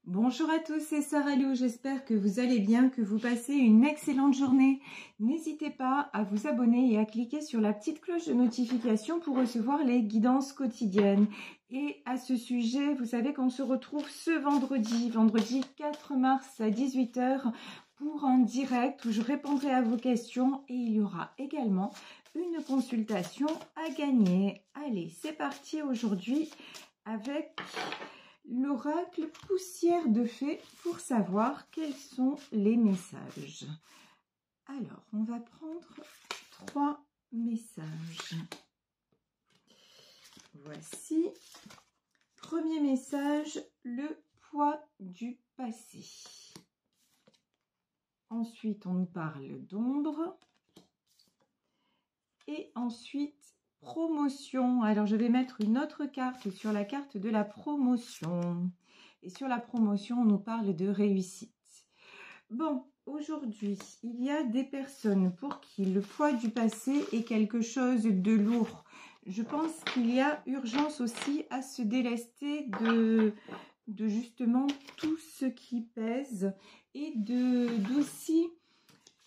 Bonjour à tous, c'est Sarah Lou, j'espère que vous allez bien, que vous passez une excellente journée. N'hésitez pas à vous abonner et à cliquer sur la petite cloche de notification pour recevoir les guidances quotidiennes. Et à ce sujet, vous savez qu'on se retrouve ce vendredi 4 mars à 18 h pour un direct où je répondrai à vos questions et il y aura également une consultation à gagner. Allez, c'est parti aujourd'hui avec l'oracle poussière de fée pour savoir quels sont les messages. Alors, on va prendre 3 messages. Voici. Premier message, le poids du passé. Ensuite, on nous parle d'ombre. Et ensuite, promotion. Alors, je vais mettre une autre carte sur la carte de la promotion. Et sur la promotion, on nous parle de réussite. Bon, aujourd'hui, il y a des personnes pour qui le poids du passé est quelque chose de lourd. Je pense qu'il y a urgence aussi à se délester de justement tout ce qui pèse et d'aussi,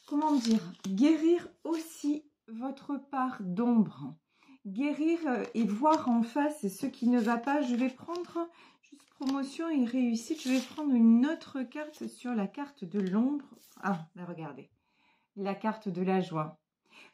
comment dire, guérir aussi votre part d'ombre. Guérir et voir en face ce qui ne va pas. Je vais prendre juste promotion et réussite. Je vais prendre une autre carte sur la carte de l'ombre. Ah, là, regardez. La carte de la joie.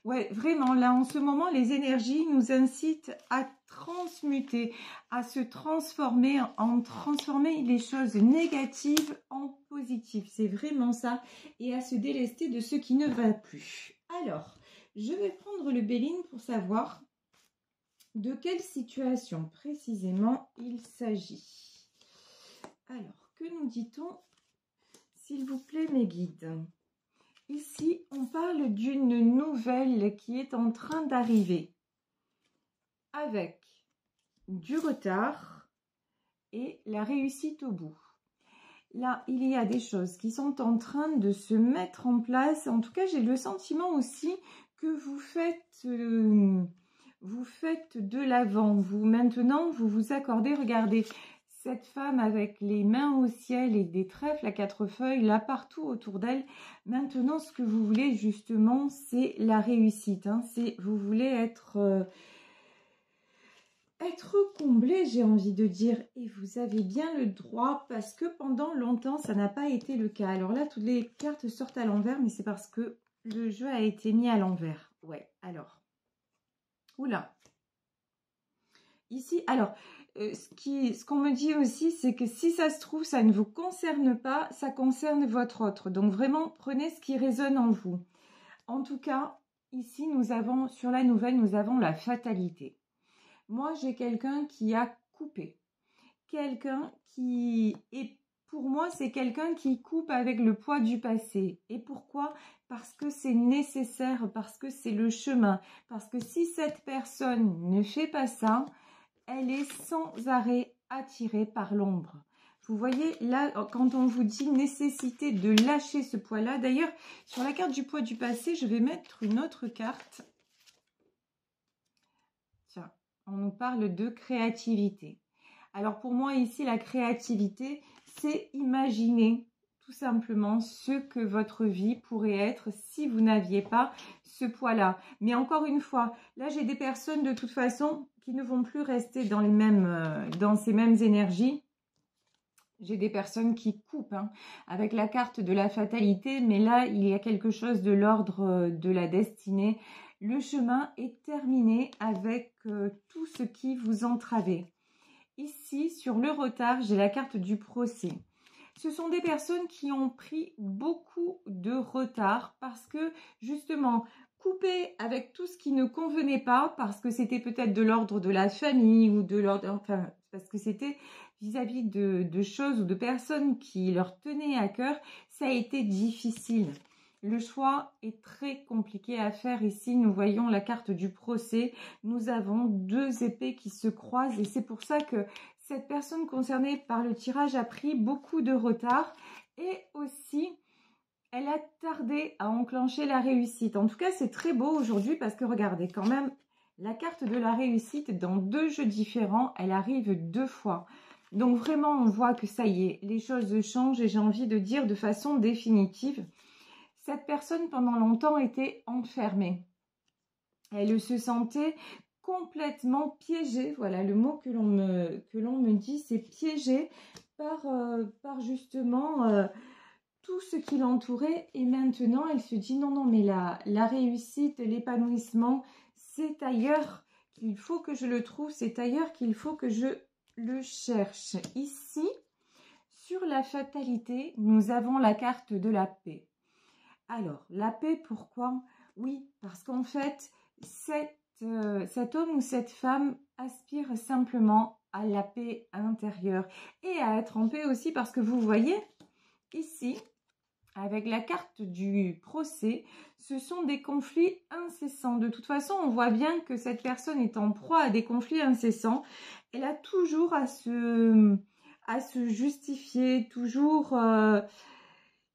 Ouais, vraiment, là, en ce moment, les énergies nous incitent à transmuter, à se transformer, transformer les choses négatives en positives. C'est vraiment ça. Et à se délester de ce qui ne va plus. Alors, je vais prendre le Béline pour savoir de quelle situation précisément il s'agit. Alors, que nous dit-on, s'il vous plaît, mes guides? Ici, on parle d'une nouvelle qui est en train d'arriver avec du retard et la réussite au bout. Là, il y a des choses qui sont en train de se mettre en place. En tout cas, j'ai le sentiment aussi que vous faites de l'avant. Maintenant, vous vous accordez, regardez, cette femme avec les mains au ciel et des trèfles à 4 feuilles, là partout autour d'elle. Maintenant, ce que vous voulez justement, c'est la réussite. Vous voulez être comblé, j'ai envie de dire. Et vous avez bien le droit, parce que pendant longtemps, ça n'a pas été le cas. Alors là, toutes les cartes sortent à l'envers, mais c'est parce que le jeu a été mis à l'envers. Ouais, alors. Oula. Ici, alors, ce qu'on me dit aussi, c'est que si ça se trouve, ça ne vous concerne pas, ça concerne votre autre. Donc vraiment, prenez ce qui résonne en vous. En tout cas, ici, nous avons, sur la nouvelle, nous avons la fatalité. Moi, j'ai quelqu'un qui a coupé. Quelqu'un qui est, pour moi, c'est quelqu'un qui coupe avec le poids du passé. Et pourquoi? Parce que c'est nécessaire, parce que c'est le chemin. Parce que si cette personne ne fait pas ça, elle est sans arrêt attirée par l'ombre. Vous voyez, là, quand on vous dit nécessité de lâcher ce poids-là, d'ailleurs, sur la carte du poids du passé, je vais mettre une autre carte. Tiens, on nous parle de créativité. Alors, pour moi, ici, la créativité, c'est imaginer tout simplement ce que votre vie pourrait être si vous n'aviez pas ce poids-là. Mais encore une fois, là, j'ai des personnes de toute façon qui ne vont plus rester dans ces mêmes énergies. J'ai des personnes qui coupent avec la carte de la fatalité, mais là, il y a quelque chose de l'ordre de la destinée. Le chemin est terminé avec tout ce qui vous entravait. Ici, sur le retard, j'ai la carte du procès. Ce sont des personnes qui ont pris beaucoup de retard parce que, justement, couper avec tout ce qui ne convenait pas, parce que c'était peut-être de l'ordre de la famille ou de l'ordre, enfin, parce que c'était vis-à-vis de choses ou de personnes qui leur tenaient à cœur, ça a été difficile. Le choix est très compliqué à faire. Ici, nous voyons la carte du procès. Nous avons 2 épées qui se croisent et c'est pour ça que cette personne concernée par le tirage a pris beaucoup de retard et aussi, elle a tardé à enclencher la réussite. En tout cas, c'est très beau aujourd'hui parce que regardez quand même, la carte de la réussite dans 2 jeux différents, elle arrive 2 fois. Donc vraiment, on voit que ça y est, les choses changent et j'ai envie de dire de façon définitive. Cette personne, pendant longtemps, était enfermée. Elle se sentait complètement piégée. Voilà le mot que l'on me dit, c'est piégée par justement tout ce qui l'entourait. Et maintenant, elle se dit non, non, mais la réussite, l'épanouissement, c'est ailleurs qu'il faut que je le trouve, c'est ailleurs qu'il faut que je le cherche. Ici, sur la fatalité, nous avons la carte de la paix. Alors, la paix, pourquoi? Oui, parce qu'en fait, cet homme ou cette femme aspire simplement à la paix intérieure et à être en paix aussi parce que vous voyez, ici, avec la carte du procès, ce sont des conflits incessants. De toute façon, on voit bien que cette personne est en proie à des conflits incessants. Elle a toujours à se justifier, toujours...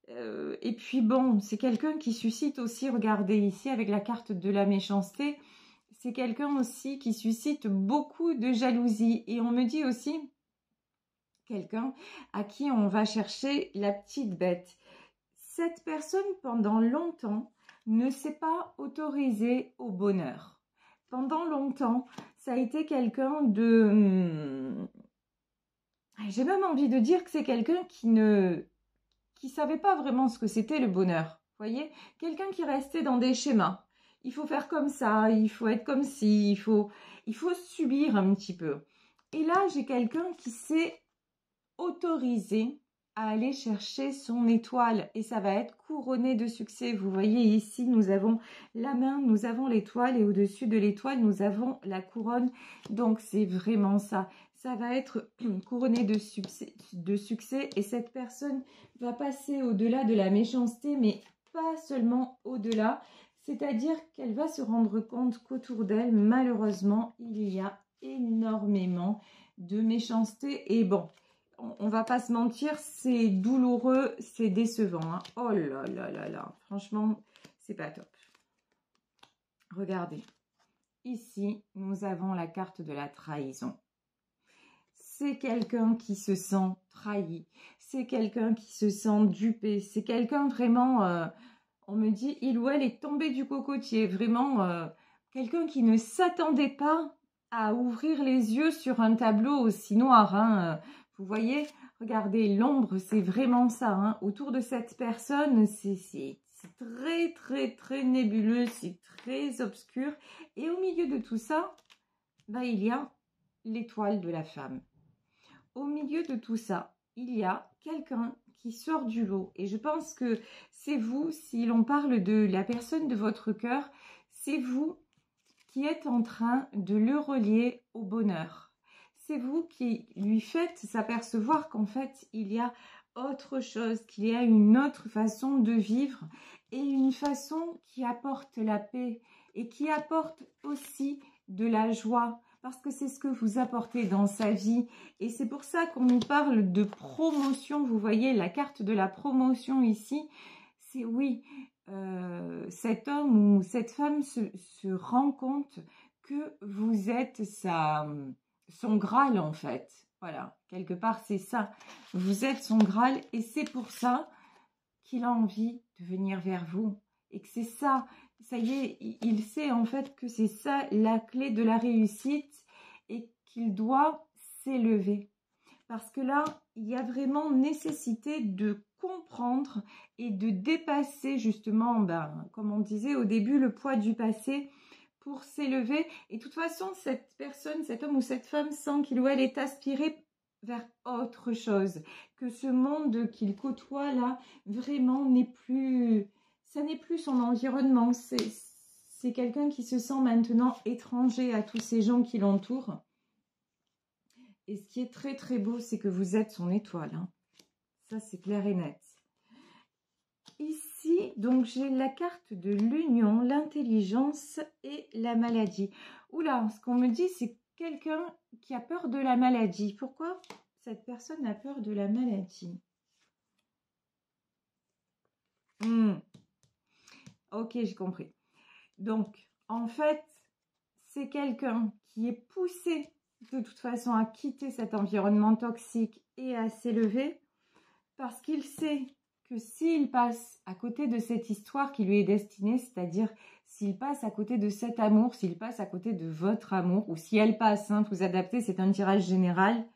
et puis bon, c'est quelqu'un qui suscite aussi, regardez ici avec la carte de la méchanceté, c'est quelqu'un aussi qui suscite beaucoup de jalousie. Et on me dit aussi quelqu'un à qui on va chercher la petite bête. Cette personne, pendant longtemps, ne s'est pas autorisée au bonheur. Pendant longtemps, ça a été quelqu'un de... J'ai même envie de dire que c'est quelqu'un qui savait pas vraiment ce que c'était le bonheur. Vous voyez, quelqu'un qui restait dans des schémas. Il faut faire comme ça, il faut être comme ci, il faut subir un petit peu. Et là, j'ai quelqu'un qui s'est autorisé à aller chercher son étoile et ça va être couronné de succès. Vous voyez ici, nous avons la main, nous avons l'étoile et au-dessus de l'étoile, nous avons la couronne. Donc, c'est vraiment ça. Ça va être couronné de succès et cette personne va passer au-delà de la méchanceté, mais pas seulement au-delà. C'est-à-dire qu'elle va se rendre compte qu'autour d'elle, malheureusement, il y a énormément de méchanceté. Et bon, on va pas se mentir, c'est douloureux, c'est décevant. Hein. Oh là là là là, franchement, c'est pas top. Regardez, ici, nous avons la carte de la trahison. C'est quelqu'un qui se sent trahi, c'est quelqu'un qui se sent dupé, c'est quelqu'un vraiment, on me dit, il ou elle est tombé du cocotier, vraiment quelqu'un qui ne s'attendait pas à ouvrir les yeux sur un tableau aussi noir. Hein. Vous voyez, regardez, l'ombre, c'est vraiment ça. Hein. Autour de cette personne, c'est très, très, très nébuleux, c'est très obscur. Et au milieu de tout ça, bah, il y a l'étoile de la femme. Au milieu de tout ça, il y a quelqu'un qui sort du lot. Et je pense que c'est vous, si l'on parle de la personne de votre cœur, c'est vous qui êtes en train de le relier au bonheur. C'est vous qui lui faites s'apercevoir qu'en fait, il y a autre chose, qu'il y a une autre façon de vivre et une façon qui apporte la paix et qui apporte aussi de la joie. Parce que c'est ce que vous apportez dans sa vie. Et c'est pour ça qu'on nous parle de promotion. Vous voyez la carte de la promotion ici. C'est oui, cet homme ou cette femme se rend compte que vous êtes son Graal en fait. Voilà, quelque part c'est ça. Vous êtes son Graal et c'est pour ça qu'il a envie de venir vers vous. Et que c'est ça, ça y est, il sait en fait que c'est ça la clé de la réussite et qu'il doit s'élever. Parce que là, il y a vraiment nécessité de comprendre et de dépasser justement, comme on disait au début, le poids du passé pour s'élever. Et de toute façon, cette personne, cet homme ou cette femme sent qu'il ou elle est aspiré vers autre chose. Que ce monde qu'il côtoie là, vraiment n'est plus... Ça n'est plus son environnement. C'est quelqu'un qui se sent maintenant étranger à tous ces gens qui l'entourent. Et ce qui est très très beau, c'est que vous êtes son étoile. Hein. Ça, c'est clair et net. Ici, donc, j'ai la carte de l'union, l'intelligence et la maladie. Oula, ce qu'on me dit, c'est quelqu'un qui a peur de la maladie. Pourquoi cette personne a peur de la maladie? Ok, j'ai compris. Donc, en fait, c'est quelqu'un qui est poussé de toute façon à quitter cet environnement toxique et à s'élever, parce qu'il sait que s'il passe à côté de cette histoire qui lui est destinée, c'est-à-dire s'il passe à côté de cet amour, s'il passe à côté de votre amour, ou si elle passe, hein, vous adaptez, c'est un tirage général,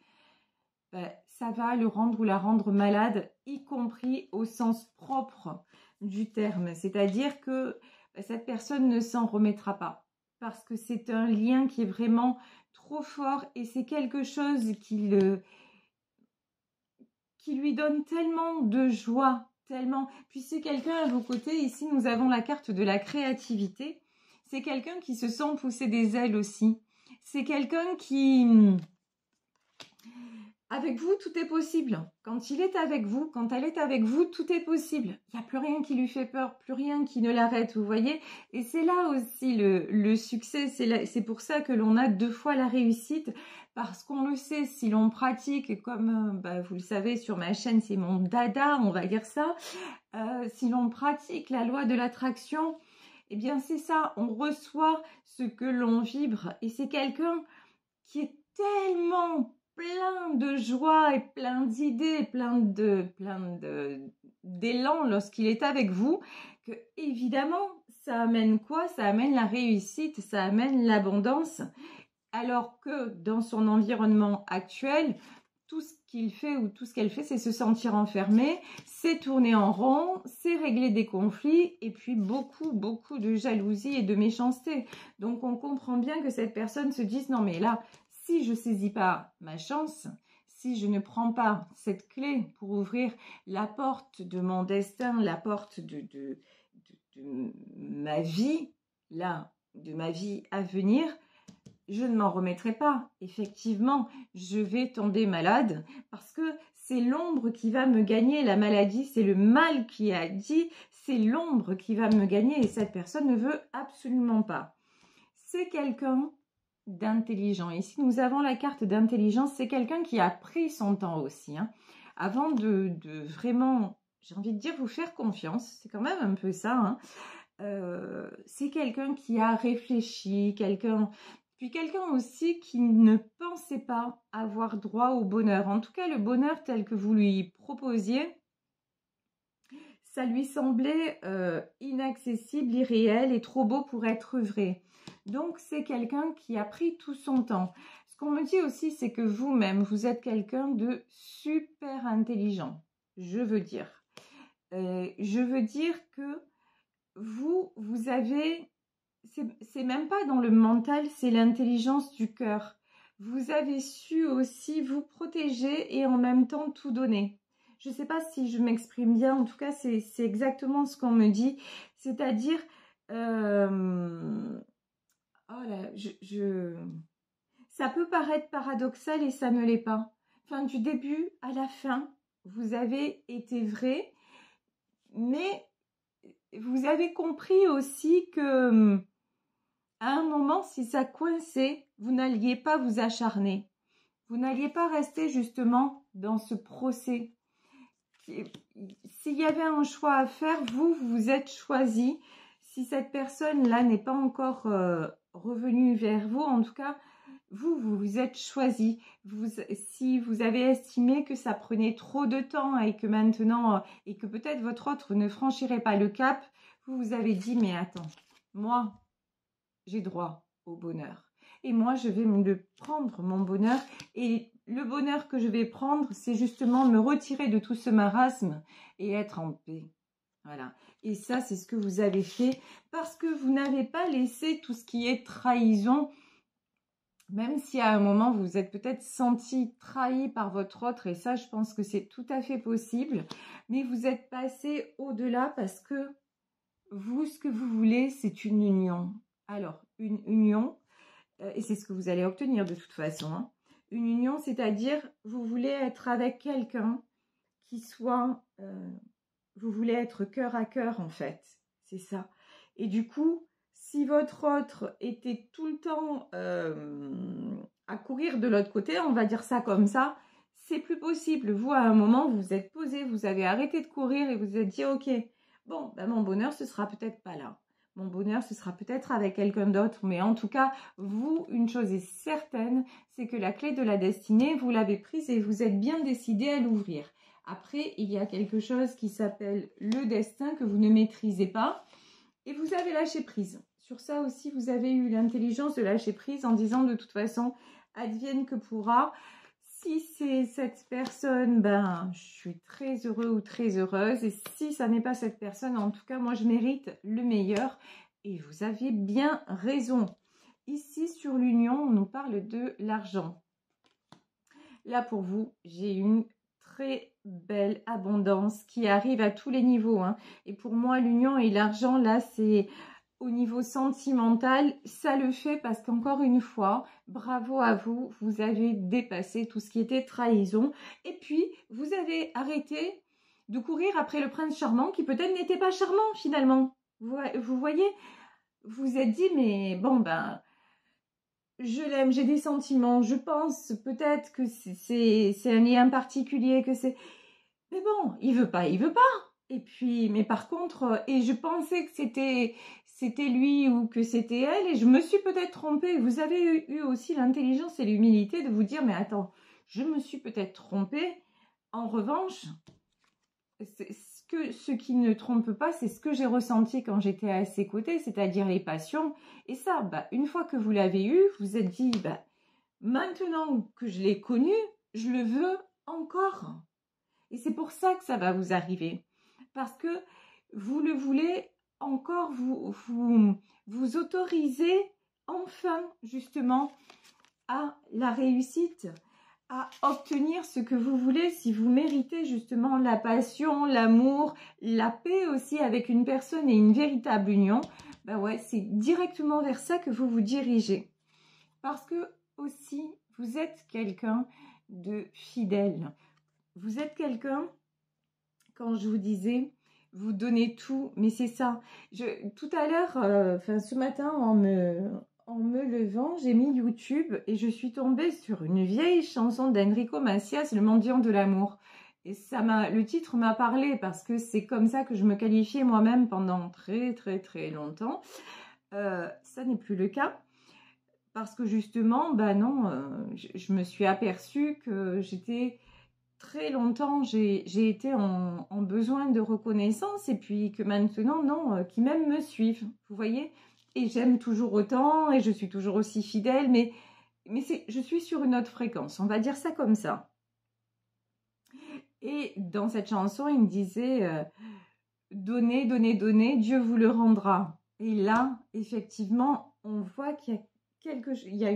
ben, ça va le rendre ou la rendre malade, y compris au sens propre du terme. C'est-à-dire que ben, cette personne ne s'en remettra pas, parce que c'est un lien qui est vraiment trop fort et c'est quelque chose qui lui donne tellement de joie, tellement. Puis c'est quelqu'un à vos côtés, ici nous avons la carte de la créativité, c'est quelqu'un qui se sent pousser des ailes aussi. C'est quelqu'un qui... Avec vous, tout est possible. Quand il est avec vous, quand elle est avec vous, tout est possible. Il n'y a plus rien qui lui fait peur, plus rien qui ne l'arrête, vous voyez. Et c'est là aussi le succès. C'est pour ça que l'on a 2 fois la réussite. Parce qu'on le sait, si l'on pratique, comme vous le savez sur ma chaîne, c'est mon dada, on va dire ça. Si l'on pratique la loi de l'attraction, eh bien c'est ça, on reçoit ce que l'on vibre. Et c'est quelqu'un qui est tellement plein de joie et plein d'idées, plein d'élan lorsqu'il est avec vous, que évidemment, ça amène quoi? Ça amène la réussite, ça amène l'abondance, alors que dans son environnement actuel, tout ce qu'il fait ou tout ce qu'elle fait, c'est se sentir enfermée, c'est tourner en rond, c'est régler des conflits et puis beaucoup de jalousie et de méchanceté. Donc on comprend bien que cette personne se dise non mais là, si je ne saisis pas ma chance, si je ne prends pas cette clé pour ouvrir la porte de mon destin, la porte de ma vie, là, de ma vie à venir, je ne m'en remettrai pas. Effectivement, je vais tomber malade parce que c'est l'ombre qui va me gagner. La maladie, c'est le mal qui a dit, c'est l'ombre qui va me gagner et cette personne ne veut absolument pas. C'est quelqu'un d'intelligent. Ici, nous avons la carte d'intelligence. C'est quelqu'un qui a pris son temps aussi. Hein, avant de vraiment, j'ai envie de dire, vous faire confiance. C'est quand même un peu ça. Hein. C'est quelqu'un qui a réfléchi, puis quelqu'un aussi qui ne pensait pas avoir droit au bonheur. En tout cas, le bonheur tel que vous lui proposiez, ça lui semblait inaccessible, irréel et trop beau pour être vrai. Donc, c'est quelqu'un qui a pris tout son temps. Ce qu'on me dit aussi, c'est que vous-même, vous êtes quelqu'un de super intelligent. Je veux dire que vous avez... C'est même pas dans le mental, c'est l'intelligence du cœur. Vous avez su aussi vous protéger et en même temps tout donner. Je ne sais pas si je m'exprime bien, en tout cas c'est exactement ce qu'on me dit. C'est-à-dire, oh là, ça peut paraître paradoxal et ça ne l'est pas. Enfin, du début à la fin, vous avez été vrai, mais vous avez compris aussi que à un moment, si ça coinçait, vous n'alliez pas vous acharner. Vous n'alliez pas rester justement dans ce procès. S'il y avait un choix à faire, vous vous êtes choisi. Si cette personne-là n'est pas encore revenue vers vous, en tout cas, vous vous êtes choisi. Si vous avez estimé que ça prenait trop de temps et que maintenant, et que peut-être votre autre ne franchirait pas le cap, vous vous avez dit, mais attends, moi, j'ai droit au bonheur. Et moi, je vais me prendre mon bonheur. Et le bonheur que je vais prendre, c'est justement me retirer de tout ce marasme et être en paix. Voilà. Et ça, c'est ce que vous avez fait parce que vous n'avez pas laissé tout ce qui est trahison. Même si à un moment, vous vous êtes peut-être senti trahi par votre autre. Et ça, je pense que c'est tout à fait possible. Mais vous êtes passé au-delà parce que vous, ce que vous voulez, c'est une union. Alors, une union, et c'est ce que vous allez obtenir de toute façon, hein. Une union, c'est-à-dire, vous voulez être avec quelqu'un qui soit, vous voulez être cœur à cœur en fait, c'est ça. Et du coup, si votre autre était tout le temps à courir de l'autre côté, on va dire ça comme ça, c'est plus possible. Vous, à un moment, vous vous êtes posé, vous avez arrêté de courir et vous vous êtes dit, ok, bon, ben mon bonheur, ce sera peut-être pas là. Mon bonheur, ce sera peut-être avec quelqu'un d'autre, mais en tout cas, vous, une chose est certaine, c'est que la clé de la destinée, vous l'avez prise et vous êtes bien décidé à l'ouvrir. Après, il y a quelque chose qui s'appelle le destin que vous ne maîtrisez pas et vous avez lâché prise. Sur ça aussi, vous avez eu l'intelligence de lâcher prise en disant de toute façon, advienne que pourra. Si c'est cette personne, ben, je suis très heureux ou très heureuse. Et si ça n'est pas cette personne, en tout cas, moi, je mérite le meilleur. Et vous avez bien raison. Ici, sur l'union, on nous parle de l'argent. Là, pour vous, j'ai une très belle abondance qui arrive à tous les niveaux, hein. Et pour moi, l'union et l'argent, là, c'est... Au niveau sentimental, ça le fait parce qu'encore une fois, bravo à vous, vous avez dépassé tout ce qui était trahison. Et puis, vous avez arrêté de courir après le prince charmant qui peut-être n'était pas charmant finalement. Vous voyez, vous vous êtes dit, mais bon, ben, je l'aime, j'ai des sentiments, je pense peut-être que c'est un lien particulier, que c'est... Mais bon, il veut pas, il veut pas. Et puis, mais par contre, et je pensais que c'était lui ou que c'était elle, et je me suis peut-être trompée. Vous avez eu aussi l'intelligence et l'humilité de vous dire, mais attends, je me suis peut-être trompée. En revanche, ce qui ne trompe pas, c'est ce que j'ai ressenti quand j'étais à ses côtés, c'est-à-dire les passions. Et ça, bah, une fois que vous l'avez eu, vous vous êtes dit, bah, maintenant que je l'ai connu, je le veux encore. Et c'est pour ça que ça va vous arriver. Parce que vous le voulez encore, vous autorisez enfin justement à la réussite, à obtenir ce que vous voulez si vous méritez justement la passion, l'amour, la paix aussi avec une personne et une véritable union. Ben ouais, c'est directement vers ça que vous vous dirigez. Parce que aussi, vous êtes quelqu'un de fidèle. Vous êtes quelqu'un, quand je vous disais, vous donnez tout, mais c'est ça. Tout à l'heure, ce matin, en me levant, j'ai mis YouTube et je suis tombée sur une vieille chanson d'Enrico Macias, Le mendiant de l'amour. Et le titre m'a parlé parce que c'est comme ça que je me qualifiais moi-même pendant très très très longtemps. Ça n'est plus le cas. Parce que justement, ben non, je me suis aperçue que j'étais... Très longtemps, j'ai été en besoin de reconnaissance et puis que maintenant, non, qui même me suivent, vous voyez. Et j'aime toujours autant et je suis toujours aussi fidèle, mais je suis sur une autre fréquence, on va dire ça comme ça. Et dans cette chanson, il me disait donnez, donnez, donnez, Dieu vous le rendra. Et là, effectivement, on voit qu'il y a il y a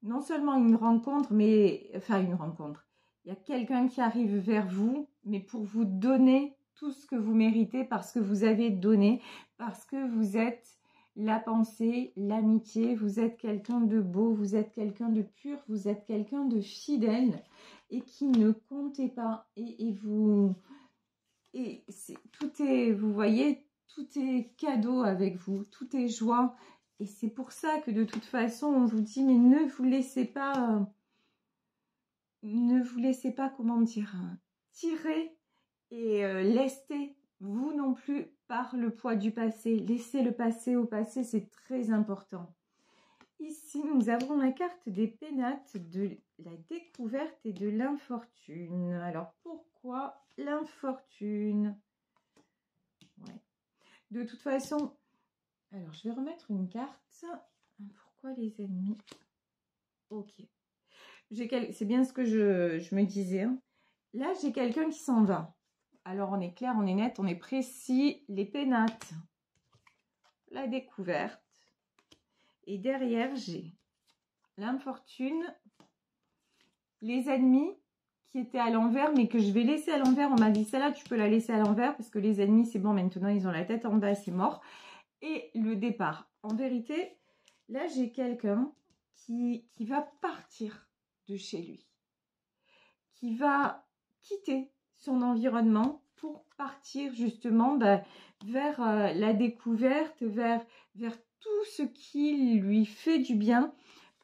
non seulement une rencontre, mais enfin une rencontre. Il y a quelqu'un qui arrive vers vous, mais pour vous donner tout ce que vous méritez parce que vous avez donné, parce que vous êtes la pensée, l'amitié, vous êtes quelqu'un de beau, vous êtes quelqu'un de pur, vous êtes quelqu'un de fidèle et qui ne comptez pas. Tout est, vous voyez, tout est cadeau avec vous, tout est joie. Et c'est pour ça que de toute façon, on vous dit, mais ne vous laissez pas... comment dire, tirer et lester vous non plus par le poids du passé. Laissez le passé au passé, c'est très important. Ici, nous avons la carte des pénates, de la découverte et de l'infortune. Alors, pourquoi l'infortune? Ouais. De toute façon, alors je vais remettre une carte. Pourquoi les ennemis? Ok. C'est bien ce que je me disais. Là, j'ai quelqu'un qui s'en va. Alors, on est clair, on est net, on est précis. Les pénates, la découverte. Et derrière, j'ai l'infortune, les ennemis qui étaient à l'envers, mais que je vais laisser à l'envers. On m'a dit, celle-là, tu peux la laisser à l'envers parce que les ennemis, c'est bon, maintenant, ils ont la tête en bas, c'est mort. Et le départ. En vérité, là, j'ai quelqu'un qui va partir de chez lui, qui va quitter son environnement pour partir justement vers la découverte, vers tout ce qui lui fait du bien,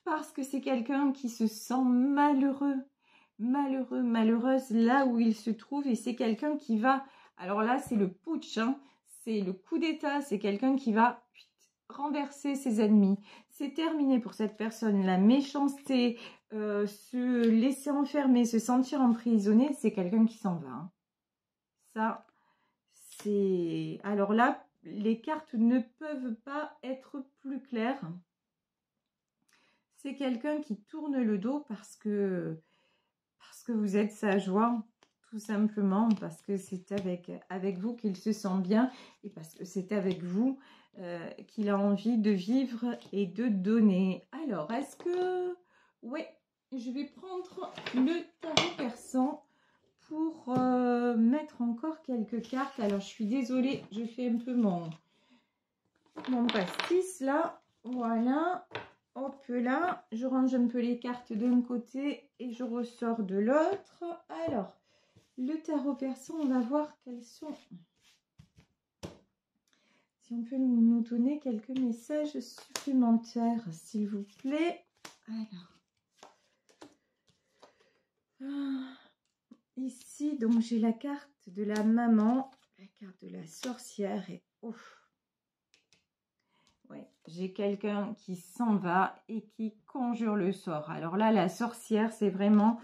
parce que c'est quelqu'un qui se sent malheureux, malheureuse là où il se trouve, et c'est quelqu'un qui va, alors là c'est le putsch, hein, c'est le coup d'état, c'est quelqu'un qui va renverser ses ennemis. C'est terminé pour cette personne. La méchanceté, se laisser enfermer, se sentir emprisonné, c'est quelqu'un qui s'en va. Hein. Ça, c'est... Alors là, les cartes ne peuvent pas être plus claires. C'est quelqu'un qui tourne le dos parce que vous êtes sa joie, tout simplement, parce que c'est avec vous qu'il se sent bien et parce que c'est avec vous qu'il a envie de vivre et de donner. Alors, est-ce que... Ouais, je vais prendre le tarot persan pour mettre encore quelques cartes. Alors, je suis désolée, je fais un peu mon pastis là. Voilà. Hop là, je range un peu les cartes d'un côté et je ressors de l'autre. Alors, le tarot persan, on va voir quels sont... Si on peut nous donner quelques messages supplémentaires, s'il vous plaît. Alors, ici, donc j'ai la carte de la maman, la carte de la sorcière et... Ouf. Ouais, j'ai quelqu'un qui s'en va et qui conjure le sort. Alors là, la sorcière, c'est vraiment...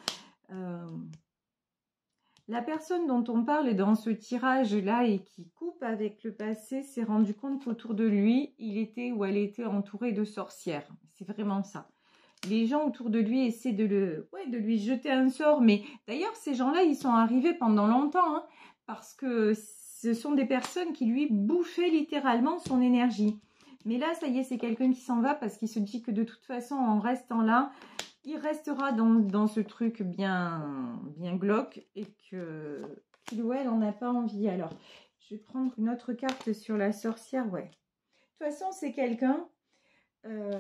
la personne dont on parle dans ce tirage-là et qui coupe avec le passé s'est rendu compte qu'autour de lui, il était ou elle était entourée de sorcières. C'est vraiment ça. Les gens autour de lui essaient de lui jeter un sort. Mais d'ailleurs, ces gens-là, ils sont arrivés pendant longtemps. Hein, parce que ce sont des personnes qui lui bouffaient littéralement son énergie. Mais là, ça y est, c'est quelqu'un qui s'en va parce qu'il se dit que de toute façon, en restant là, il restera dans ce truc bien glauque et qu'il ou elle n'en a pas envie. Alors, je vais prendre une autre carte sur la sorcière. Ouais. De toute façon, c'est quelqu'un...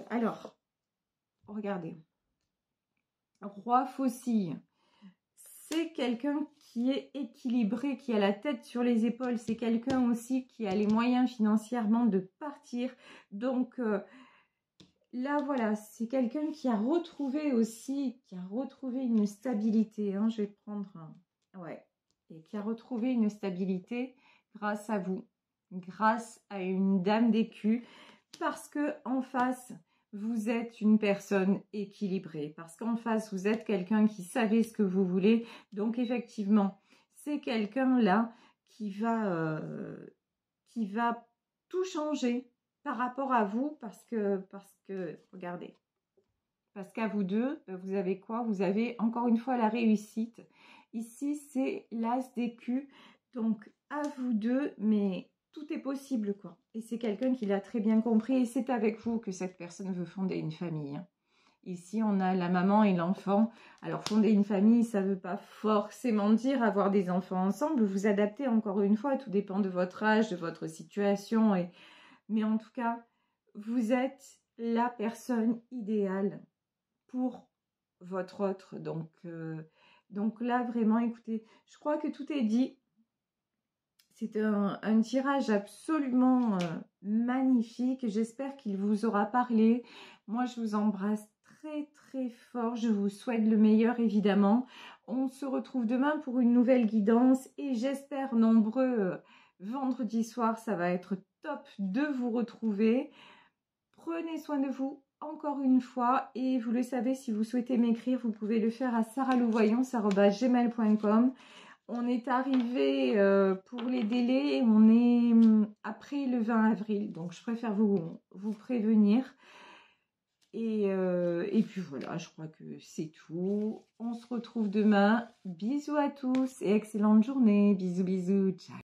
alors, regardez. Roi faucille. C'est quelqu'un qui est équilibré, qui a la tête sur les épaules. C'est quelqu'un aussi qui a les moyens financièrement de partir. Donc... là, voilà, c'est quelqu'un qui a retrouvé aussi, une stabilité. Hein, je vais prendre un... Ouais. Et qui a retrouvé une stabilité grâce à vous. Grâce à une dame d'écu. Parce que en face, vous êtes une personne équilibrée. Parce qu'en face, vous êtes quelqu'un qui savait ce que vous voulez. Donc, effectivement, c'est quelqu'un là qui va tout changer par rapport à vous, parce que regardez, parce qu'à vous deux, vous avez quoi? Vous avez encore une fois la réussite. Ici, c'est l'as d'écu, donc à vous deux, mais tout est possible, quoi. Et c'est quelqu'un qui l'a très bien compris, et c'est avec vous que cette personne veut fonder une famille. Ici, on a la maman et l'enfant. Alors, fonder une famille, ça ne veut pas forcément dire avoir des enfants ensemble. Vous adaptez, encore une fois, tout dépend de votre âge, de votre situation, mais en tout cas, vous êtes la personne idéale pour votre autre. Donc là, vraiment, écoutez, je crois que tout est dit. C'est un tirage absolument magnifique. J'espère qu'il vous aura parlé. Moi, je vous embrasse très, très fort. Je vous souhaite le meilleur, évidemment. On se retrouve demain pour une nouvelle guidance et j'espère nombreux vendredi soir. Ça va être top de vous retrouver. Prenez soin de vous encore une fois et vous le savez, si vous souhaitez m'écrire, vous pouvez le faire à sarahlouvoyance@gmail.com. On est arrivé pour les délais, on est après le 20 avril, donc je préfère vous prévenir. Et puis voilà, je crois que c'est tout. On se retrouve demain. Bisous à tous et excellente journée. Bisous, bisous. Ciao.